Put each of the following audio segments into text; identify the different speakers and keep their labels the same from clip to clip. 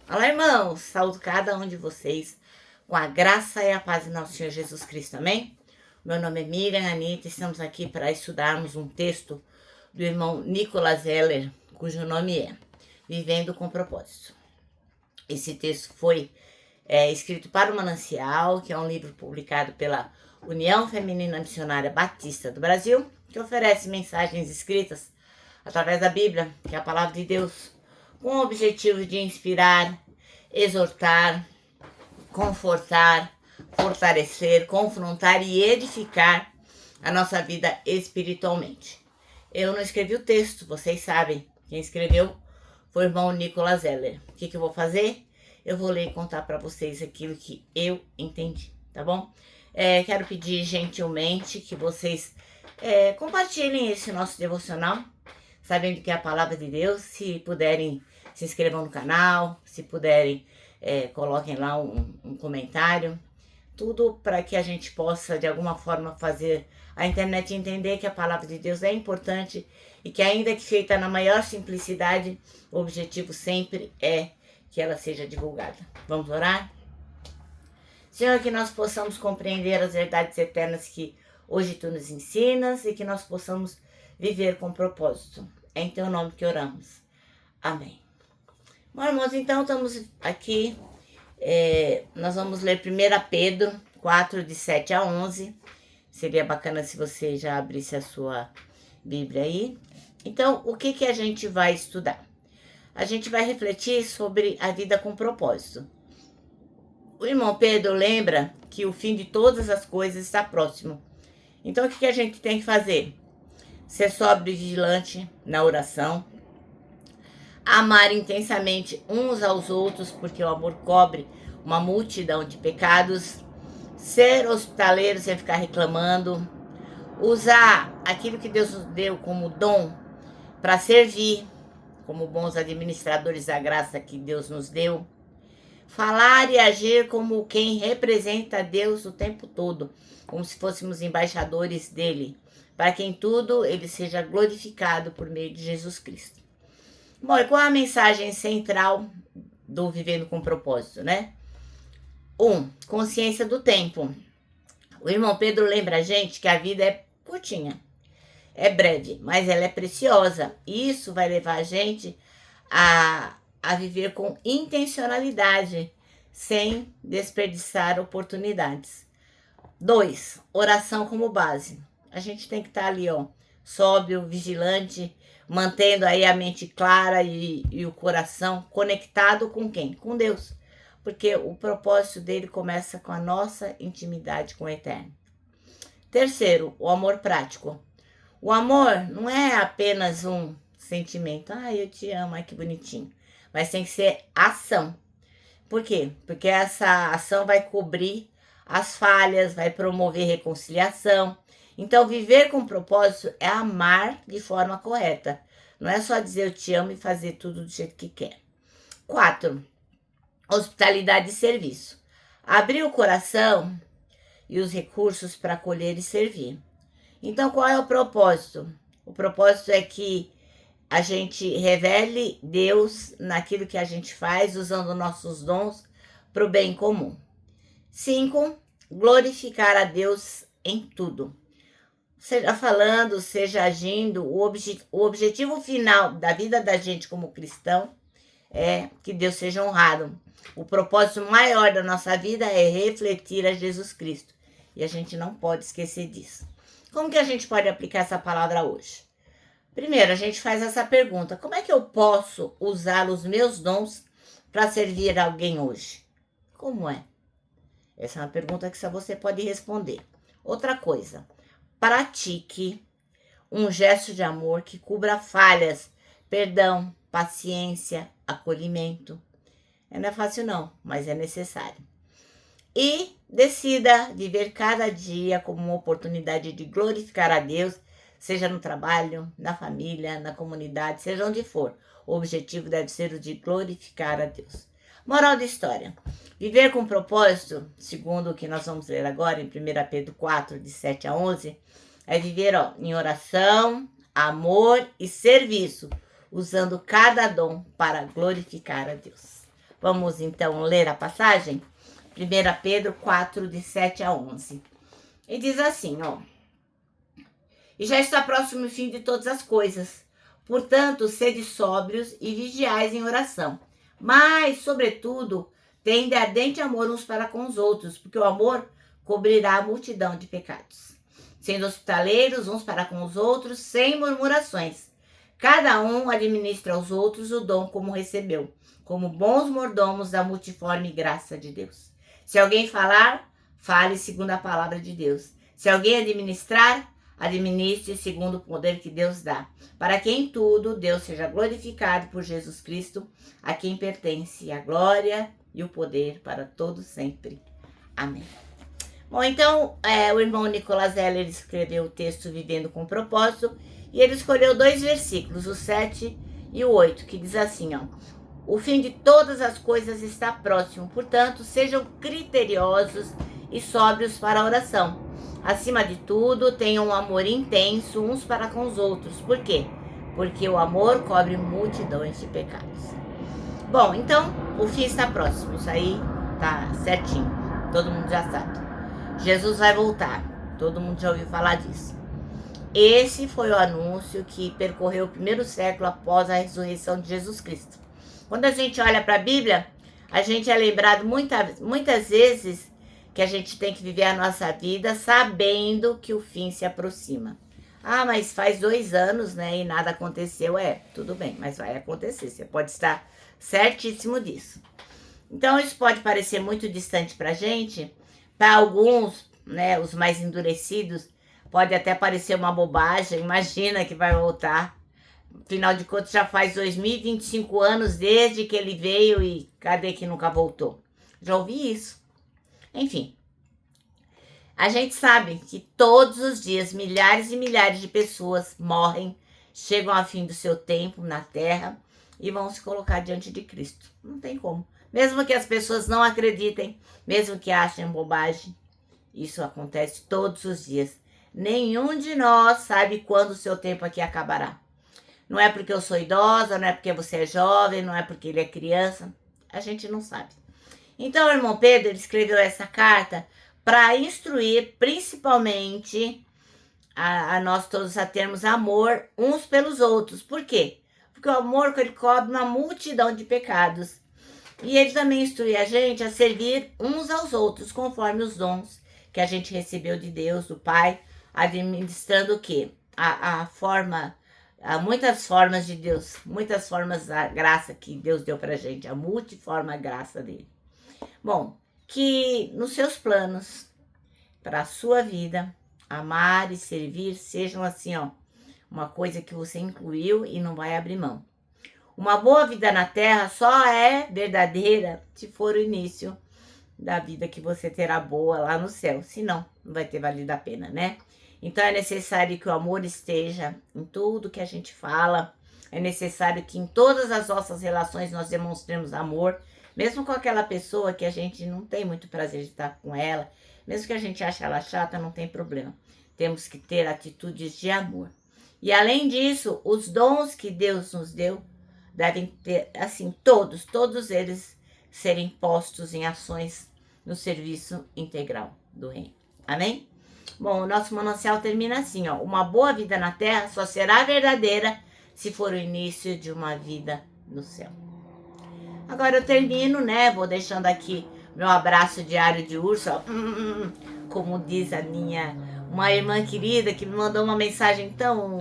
Speaker 1: Olá, irmãos! Saúdo cada um de vocês com a graça e a paz do nosso Senhor Jesus Cristo, amém? Meu nome é Miriam Anitta e estamos aqui para estudarmos um texto do irmão Nicholas Heller, cujo nome é Vivendo com Propósito. Esse texto foi escrito para o Manancial, que é um livro publicado pela União Feminina Missionária Batista do Brasil, que oferece mensagens escritas através da Bíblia, que é a palavra de Deus, com o objetivo de inspirar, exortar, confortar, fortalecer, confrontar e edificar a nossa vida espiritualmente. Eu não escrevi o texto, vocês sabem. Quem escreveu foi o irmão Nicholas Heller. O que eu vou fazer? Eu vou ler e contar para vocês aquilo que eu entendi, tá bom? Quero pedir gentilmente que vocês compartilhem esse nosso devocional, sabendo que é a palavra de Deus. Se puderem, se inscrevam no canal, se puderem, coloquem lá um comentário, tudo para que a gente possa de alguma forma fazer a internet entender que a palavra de Deus é importante e que, ainda que feita na maior simplicidade, o objetivo sempre é que ela seja divulgada. Vamos orar? Senhor, que nós possamos compreender as verdades eternas que hoje Tu nos ensinas e que nós possamos viver com propósito. É em Teu nome que oramos. Amém. Bom, irmãos, então estamos aqui, nós vamos ler 1 Pedro 4, de 7 a 11. Seria bacana se você já abrisse a sua Bíblia aí. Então, o que a gente vai estudar? A gente vai refletir sobre a vida com propósito. O irmão Pedro lembra que o fim de todas as coisas está próximo. Então, o que a gente tem que fazer? Ser sóbrio e vigilante na oração, amar intensamente uns aos outros, porque o amor cobre uma multidão de pecados, ser hospitaleiro sem ficar reclamando, usar aquilo que Deus nos deu como dom para servir, como bons administradores da graça que Deus nos deu, falar e agir como quem representa Deus o tempo todo, como se fôssemos embaixadores dele, para que em tudo ele seja glorificado por meio de Jesus Cristo. Bom, e qual a mensagem central do Vivendo com Propósito, né? 1. Consciência do tempo. O irmão Pedro lembra a gente que a vida é curtinha, é breve, mas ela é preciosa. E isso vai levar a gente a viver com intencionalidade, sem desperdiçar oportunidades. 2. Oração como base. A gente tem que estar ali, sóbrio, vigilante, mantendo aí a mente clara e o coração conectado com quem? Com Deus. Porque o propósito dele começa com a nossa intimidade com o Eterno. 3. O amor prático. O amor não é apenas um sentimento. Eu te amo, ai que bonitinho. Mas tem que ser ação. Por quê? Porque essa ação vai cobrir as falhas, vai promover reconciliação. Então, viver com propósito é amar de forma correta. Não é só dizer eu te amo e fazer tudo do jeito que quer. 4. Hospitalidade e serviço. Abrir o coração e os recursos para acolher e servir. Então, qual é o propósito? O propósito é que a gente revele Deus naquilo que a gente faz, usando nossos dons para o bem comum. 5. Glorificar a Deus em tudo. Seja falando, seja agindo, o objetivo final da vida da gente como cristão é que Deus seja honrado. O propósito maior da nossa vida é refletir a Jesus Cristo. E a gente não pode esquecer disso. Como que a gente pode aplicar essa palavra hoje? Primeiro, a gente faz essa pergunta: como é que eu posso usar os meus dons para servir alguém hoje? Como é? Essa é uma pergunta que só você pode responder. Outra coisa, pratique um gesto de amor que cubra falhas, perdão, paciência, acolhimento. Não é fácil não, mas é necessário. E decida viver cada dia como uma oportunidade de glorificar a Deus, seja no trabalho, na família, na comunidade, seja onde for. O objetivo deve ser o de glorificar a Deus. Moral da história: viver com propósito, segundo o que nós vamos ler agora em 1 Pedro 4, de 7 a 11, é viver em oração, amor e serviço, usando cada dom para glorificar a Deus. Vamos então ler a passagem? 1 Pedro 4, de 7 a 11. E diz assim, ó. E já está próximo o fim de todas as coisas. Portanto, sede sóbrios e vigiais em oração. Mas, sobretudo, tende ardente amor uns para com os outros, porque o amor cobrirá a multidão de pecados. Sendo hospitaleiros uns para com os outros, sem murmurações. Cada um administra aos outros o dom como recebeu, como bons mordomos da multiforme graça de Deus. Se alguém falar, fale segundo a palavra de Deus. Se alguém administrar, administre segundo o poder que Deus dá, para que em tudo Deus seja glorificado por Jesus Cristo, a quem pertence a glória e o poder para todos sempre. Amém. Bom, então, o irmão Nicolas Heller escreveu o texto Vivendo com Propósito, e ele escolheu 2 versículos, o 7 e o 8, que diz assim, ó. O fim de todas as coisas está próximo, portanto, sejam criteriosos e sóbrios para a oração. Acima de tudo, tenham um amor intenso uns para com os outros. Por quê? Porque o amor cobre multidões de pecados. Bom, então, o fim está próximo. Isso aí tá certinho. Todo mundo já sabe. Jesus vai voltar. Todo mundo já ouviu falar disso. Esse foi o anúncio que percorreu o 1º século após a ressurreição de Jesus Cristo. Quando a gente olha para a Bíblia, a gente é lembrado muitas vezes que a gente tem que viver a nossa vida sabendo que o fim se aproxima. Ah, mas faz 2 anos, né, e nada aconteceu. Tudo bem, mas vai acontecer. Você pode estar certíssimo disso. Então, isso pode parecer muito distante pra gente. Para alguns, né, os mais endurecidos, pode até parecer uma bobagem. Imagina que vai voltar. Afinal de contas, já faz 2025 anos desde que ele veio e cadê que nunca voltou? Já ouvi isso. Enfim, a gente sabe que todos os dias milhares e milhares de pessoas morrem, chegam ao fim do seu tempo na Terra e vão se colocar diante de Cristo. Não tem como. Mesmo que as pessoas não acreditem, mesmo que achem bobagem, isso acontece todos os dias. Nenhum de nós sabe quando o seu tempo aqui acabará. Não é porque eu sou idosa, não é porque você é jovem, não é porque ele é criança. A gente não sabe. Então, o irmão Pedro ele escreveu essa carta para instruir principalmente a nós todos a termos amor uns pelos outros. Por quê? Porque o amor ele cobre uma multidão de pecados. E ele também instrui a gente a servir uns aos outros, conforme os dons que a gente recebeu de Deus, do Pai, administrando o quê? Há muitas formas de Deus, muitas formas da graça que Deus deu pra gente, a multiforme graça dele. Bom, que nos seus planos para a sua vida, amar e servir sejam assim, ó, uma coisa que você incluiu e não vai abrir mão. Uma boa vida na Terra só é verdadeira se for o início da vida que você terá boa lá no céu. Senão, não vai ter valido a pena, né? Então é necessário que o amor esteja em tudo que a gente fala. É necessário que em todas as nossas relações nós demonstremos amor. Mesmo com aquela pessoa que a gente não tem muito prazer de estar com ela. Mesmo que a gente ache ela chata, não tem problema. Temos que ter atitudes de amor. E além disso, os dons que Deus nos deu devem ter, assim, todos eles serem postos em ações no serviço integral do reino. Amém? Bom, o nosso manancial termina assim, ó. Uma boa vida na terra só será verdadeira se for o início de uma vida no céu. Agora eu termino, né? Vou deixando aqui meu abraço diário de urso, ó. Como diz uma irmã querida que me mandou uma mensagem tão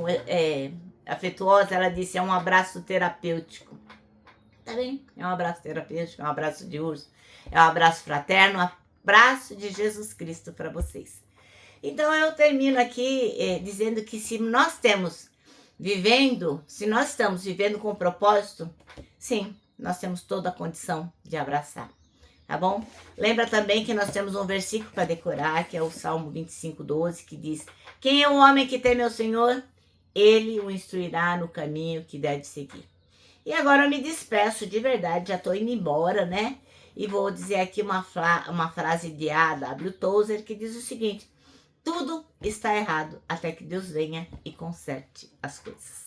Speaker 1: afetuosa, ela disse, é um abraço terapêutico. Tá bem? É um abraço terapêutico, é um abraço de urso, é um abraço fraterno, um abraço de Jesus Cristo para vocês. Então eu termino aqui dizendo que se nós estamos vivendo com propósito, sim, nós temos toda a condição de abraçar, tá bom? Lembra também que nós temos um versículo para decorar, que é o Salmo 25:12, que diz, quem é o homem que teme ao Senhor? Ele o instruirá no caminho que deve seguir. E agora eu me despeço de verdade, já estou indo embora, né? E vou dizer aqui uma frase de A.W. Tozer que diz o seguinte, tudo está errado até que Deus venha e conserte as coisas.